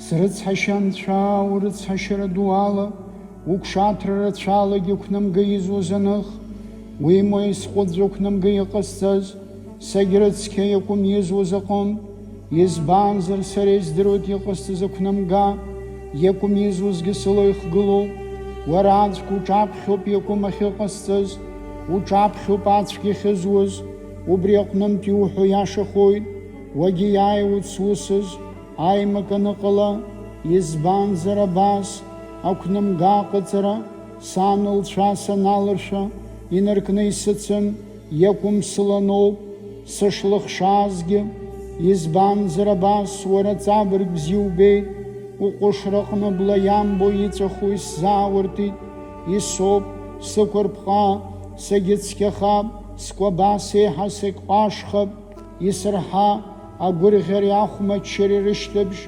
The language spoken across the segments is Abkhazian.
Срыцҳашьанцәа урыцҳашьара дуала, угәшаҭра рацәалагьы ықәнамга изуз аных, уимоу исҟәыӡәӡәо ықәнамга иҟасҵаз, сагьрыцқьа иакәым изуз аҟынтә, избанзар сара издыруеит иҟасҵаз ықәнамга, иакәым изузгьы сылаихгылоуп, уара аӡәк уҿаԥхьоуп иакәым ахьыҟасҵаз, уҿаԥхьоуп ацәгьа ахьызуз, убри аҟнытә иуҳәо иашахоит, уагьы иааиуеит сусыз, аимак аныҟала, избанзар абас, ақәнамга аҟаҵара, сан лцәа саналыршәа, инаркны исыцын, иакәым сыланоуп, сышлыхшазгьы, избанзар абас, уара ҵабырг бзиа убеит, уҟәышраҟны бла иамбо иҵәаху исзаауыртит, исоуп, сықәырԥҟа, сагьыцқьахап, скәабас еиҳа сагьҟәашхап, исырҳа, агәырӷьареи ахәмаччареи рышьҭыбжь.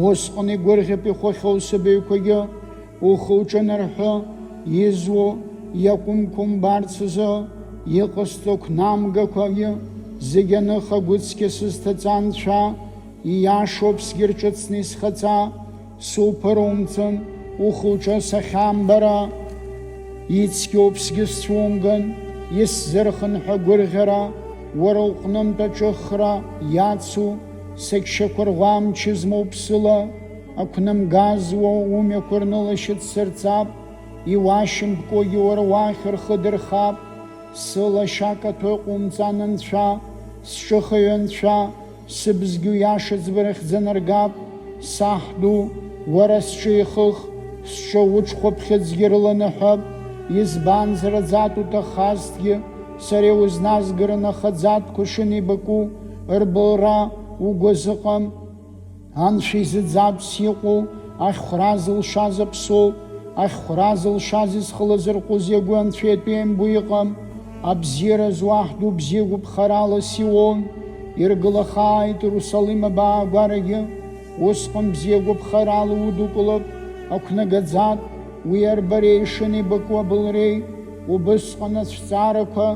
Усҟан игәырӷьап ихәахьоу сабаҩқәагьы, ухы уҿанарҳәы, изуо, иакәымқәа умбарц азы, иҟасҵо қәнамгақәагьы, зегьы аных агәыцқьа сызҭаҵа анцәа, ииашоуп сгьырҿыцны исхаҵа, суԥырумҵын, ухы уҿы сахьамбара, ицқьоуп сгьысцәумган, исзырхынҳәа гәырӷьара, уара уҟнытә аҿыхра иацу, сагьшьақәырӷәӷәа мчы змоу ԥсыла, ақәнамга зуа умҩақәа рнылашьыц сырҵап, иуашьымкәагьы уара уахь рхы дырхап, сылашьакаҭәа иҟоумҵан анцәа, сҿыхаҩ анцәа, сыбзгьы уиаша ӡбарахьӡа наргап, саҳ ду, уара сҿы ихых, сҿы уҽхәаԥхьыӡгьы рыланаҳәап, избанзар аӡатә уҭахазҭгьы, сара иузназгараны ахаӡатәқәа шынеибаку, рбылра угәазыҟам, анцәа изыӡатәс иҟоу, ахьхәра зылшаз аԥсоуп, ахьхәра зылшаз изхылазырҟәыз иагәы анцәа иатәы иамбо иҟам, абзиара зуаҳ ду бзиа гәыԥхарала Сион, иргылахааит Иерусалим абаагәарагьы, усҟан бзиа гәыԥхарала удукылап, ақәнагаӡатә, уи арбареи шынеибаку абылреи, убысҟан ацәҵаарақәа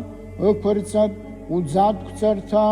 ықәырҵап уӡатәқәҵарҭа.